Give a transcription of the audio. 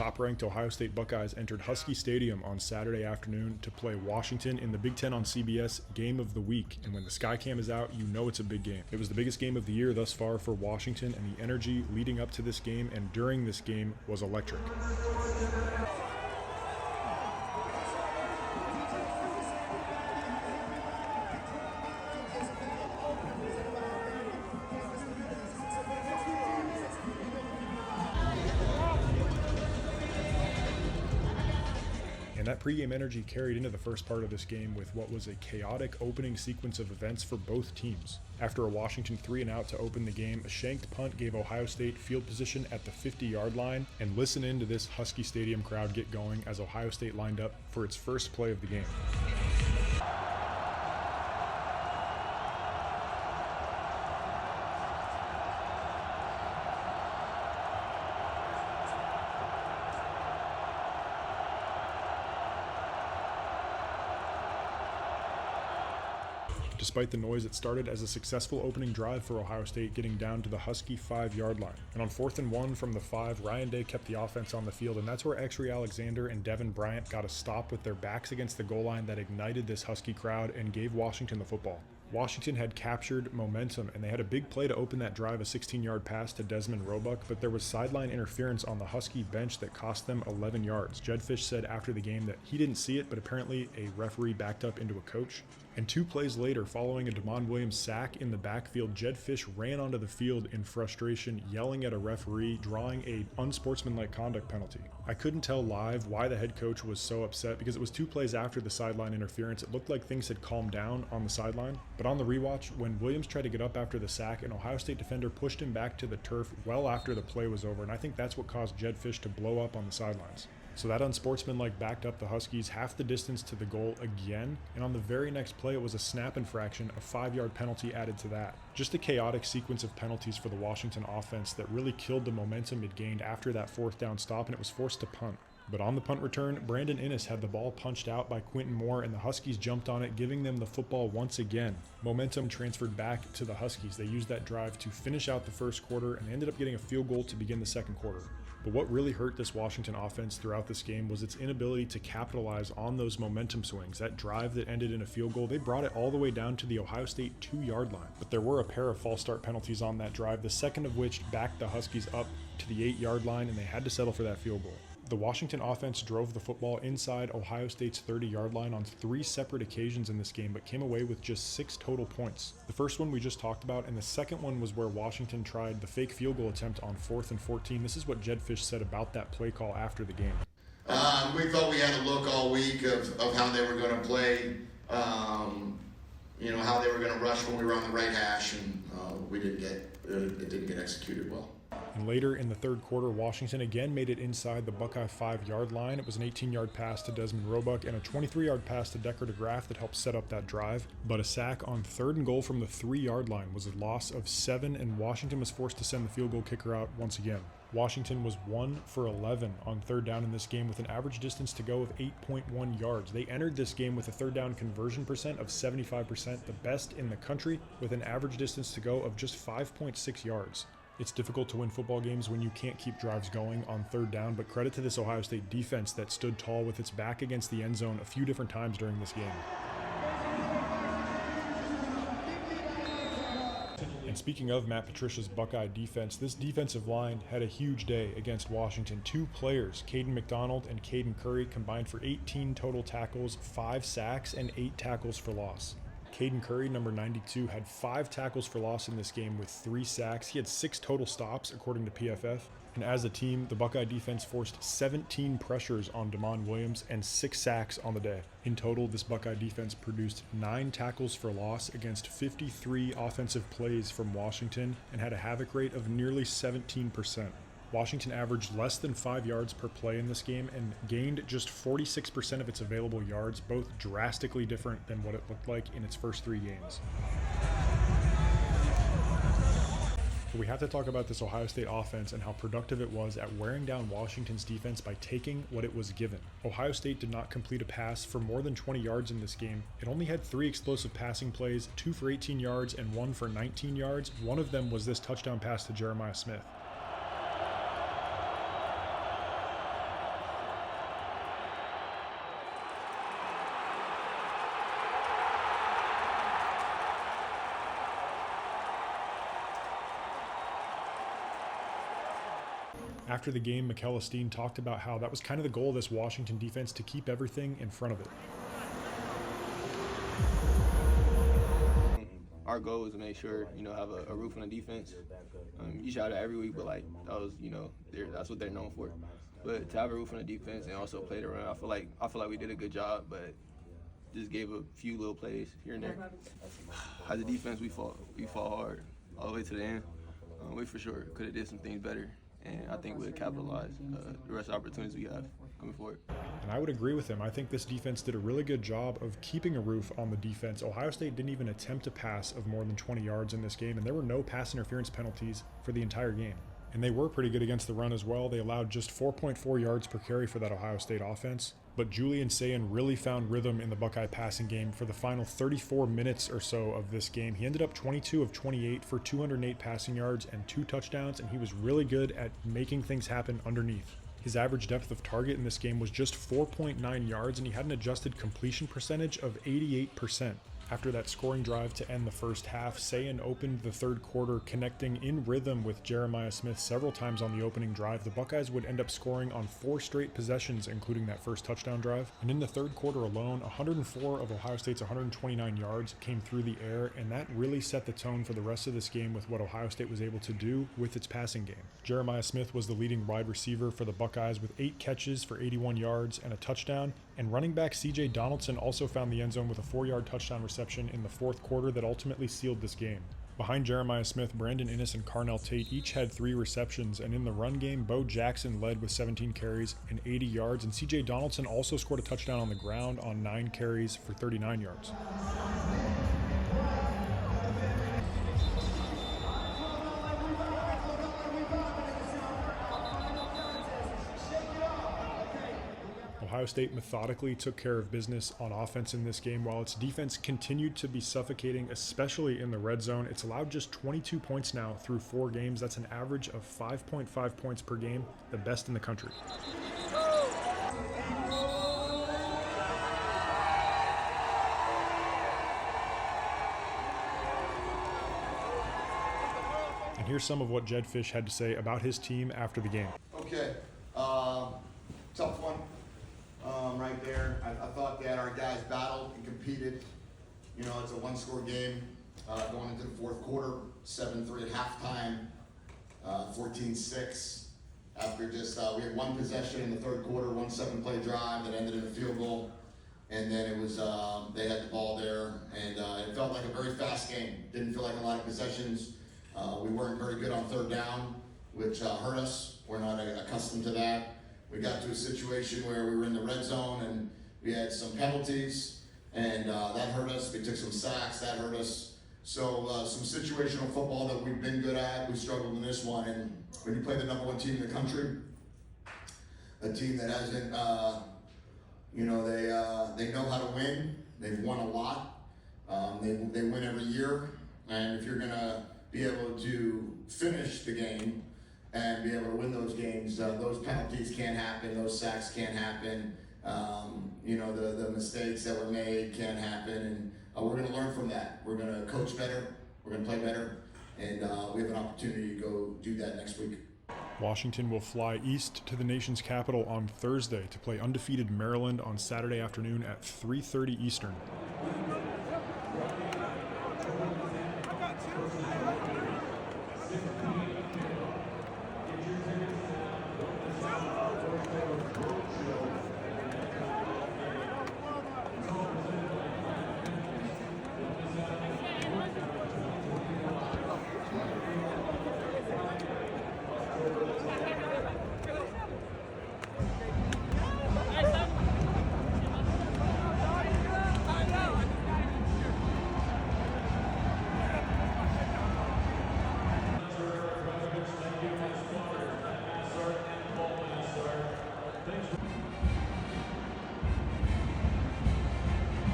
top-ranked Ohio State Buckeyes entered Husky Stadium on Saturday afternoon to play Washington in the Big Ten on CBS Game of the Week. And when the Skycam is out, you know it's a big game. It was the biggest game of the year thus far for Washington, and the energy leading up to this game and during this game was electric. And that pregame energy carried into the first part of this game with what was a chaotic opening sequence of events for both teams. After a Washington 3-and-out to open the game, a shanked punt gave Ohio State field position at the 50-yard line, and listen in to this Husky Stadium crowd get going as Ohio State lined up for its first play of the game. Despite the noise, it started as a successful opening drive for Ohio State, getting down to the Husky 5-yard line. And on 4th and 1 from the 5, Ryan Day kept the offense on the field, and that's where Exree Alexander and Devin Bryant got a stop with their backs against the goal line that ignited this Husky crowd and gave Washington the football. Washington had captured momentum, and they had a big play to open that drive, a 16-yard pass to Desmond Roebuck, but there was sideline interference on the Husky bench that cost them 11 yards. Jedd Fisch said after the game that he didn't see it, but apparently a referee backed up into a coach. And 2 plays later, following a Damon Williams sack in the backfield, Jedd Fisch ran onto the field in frustration, yelling at a referee, drawing a unsportsmanlike conduct penalty. I couldn't tell live why the head coach was so upset because it was 2 plays after the sideline interference. It looked like things had calmed down on the sideline. But on the rewatch, when Williams tried to get up after the sack, an Ohio State defender pushed him back to the turf well after the play was over, and I think that's what caused Jedd Fisch to blow up on the sidelines. So that unsportsmanlike backed up the Huskies half the distance to the goal again, and on the very next play it was a snap infraction, a 5-yard penalty added to that. Just a chaotic sequence of penalties for the Washington offense that really killed the momentum it gained after that 4th down stop, and it was forced to punt. But on the punt return, Brandon Inniss had the ball punched out by Quentin Moore, and the Huskies jumped on it, giving them the football once again. Momentum transferred back to the Huskies. They used that drive to finish out the first quarter and ended up getting a field goal to begin the second quarter. But what really hurt this Washington offense throughout this game was its inability to capitalize on those momentum swings. That drive that ended in a field goal, they brought it all the way down to the Ohio State 2-yard line. But there were a pair of false start penalties on that drive, the second of which backed the Huskies up to the 8-yard line, and they had to settle for that field goal. The Washington offense drove the football inside Ohio State's 30-yard line on 3 separate occasions in this game, but came away with just 6 total points. The first one we just talked about, and the second one was where Washington tried the fake field goal attempt on 4th and 14. This is what Jedd Fisch said about that play call after the game. We thought we had a look all week of how they were going to play, how they were going to rush when we were on the right hash, and it didn't get executed well. And later in the third quarter, Washington again made it inside the Buckeye 5-yard line. It was an 18-yard pass to Desmond Roebuck and a 23-yard pass to Decker DeGraff that helped set up that drive. But a sack on 3rd and goal from the 3-yard line was a loss of 7, and Washington was forced to send the field goal kicker out once again. Washington was 1 for 11 on 3rd down in this game with an average distance to go of 8.1 yards. They entered this game with a 3rd down conversion percent of 75%, the best in the country, with an average distance to go of just 5.6 yards. It's difficult to win football games when you can't keep drives going on 3rd down, but credit to this Ohio State defense that stood tall with its back against the end zone a few different times during this game. And speaking of Matt Patricia's Buckeye defense, this defensive line had a huge day against Washington. 2 players, Caden McDonald and Caden Curry, combined for 18 total tackles, 5 sacks, and 8 tackles for loss. Caden Curry, number 92, had 5 tackles for loss in this game with 3 sacks. He had 6 total stops, according to PFF. And as a team, the Buckeye defense forced 17 pressures on Damon Williams and 6 sacks on the day. In total, this Buckeye defense produced 9 tackles for loss against 53 offensive plays from Washington and had a havoc rate of nearly 17%. Washington averaged less than 5 yards per play in this game and gained just 46% of its available yards, both drastically different than what it looked like in its first 3 games. But we have to talk about this Ohio State offense and how productive it was at wearing down Washington's defense by taking what it was given. Ohio State did not complete a pass for more than 20 yards in this game. It only had 3 explosive passing plays, 2 for 18 yards and 1 for 19 yards. One of them was this touchdown pass to Jeremiah Smith. After the game, McKellar talked about how that was kind of the goal of this Washington defense, to keep everything in front of it. Our goal was to make sure, have a roof on the defense. You shout it every week, but that was, that's what they're known for. But to have a roof on the defense and also play the run, I feel like we did a good job, but just gave a few little plays here and there. As a defense, we fought hard all the way to the end. We for sure could have did some things better, and I think we'll capitalize the rest of the opportunities we have coming forward. And I would agree with him. I think this defense did a really good job of keeping a roof on the defense. Ohio State didn't even attempt a pass of more than 20 yards in this game, and there were no pass interference penalties for the entire game. And they were pretty good against the run as well. They allowed just 4.4 yards per carry for that Ohio State offense. But Julian Sayin really found rhythm in the Buckeye passing game for the final 34 minutes or so of this game. He ended up 22 of 28 for 208 passing yards and 2 touchdowns, and he was really good at making things happen underneath. His average depth of target in this game was just 4.9 yards, and he had an adjusted completion percentage of 88%. After that scoring drive to end the first half, Sayin opened the third quarter, connecting in rhythm with Jeremiah Smith several times on the opening drive. The Buckeyes would end up scoring on 4 straight possessions, including that first touchdown drive. And in the third quarter alone, 104 of Ohio State's 129 yards came through the air, and that really set the tone for the rest of this game with what Ohio State was able to do with its passing game. Jeremiah Smith was the leading wide receiver for the Buckeyes with 8 catches for 81 yards and a touchdown. And running back C.J. Donaldson also found the end zone with a 4-yard touchdown reception in the fourth quarter that ultimately sealed this game. Behind Jeremiah Smith, Brandon Inniss and Carnell Tate each had 3 receptions, and in the run game, Bo Jackson led with 17 carries and 80 yards, and C.J. Donaldson also scored a touchdown on the ground on 9 carries for 39 yards. Ohio State methodically took care of business on offense in this game, while its defense continued to be suffocating, especially in the red zone. It's allowed just 22 points now through 4 games. That's an average of 5.5 points per game, the best in the country. And here's some of what Jedd Fisch had to say about his team after the game. Okay, tough one. Right there, I thought that our guys battled and competed. It's a 1-score game going into the fourth quarter, 7-3 at halftime, 14-6. After just, we had 1 possession in the third quarter, 1 7-play drive that ended in a field goal. And then it was, they had the ball there, and it felt like a very fast game. Didn't feel like a lot of possessions. We weren't very good on third down, which hurt us. We're not accustomed to that. We got to a situation where we were in the red zone and we had some penalties, and that hurt us. We took some sacks, that hurt us. So some situational football that we've been good at, we struggled in this one. And when you play the number 1 team in the country, a team that hasn't, they know how to win. They've won a lot. They win every year. And if you're gonna be able to finish the game and be able to win those games, those penalties can't happen, those sacks can't happen, the mistakes that were made can't happen, and we're going to learn from that. We're going to coach better, we're going to play better, and we have an opportunity to go do that next week. Washington will fly east to the nation's capital on Thursday to play undefeated Maryland on Saturday afternoon at 3:30 Eastern.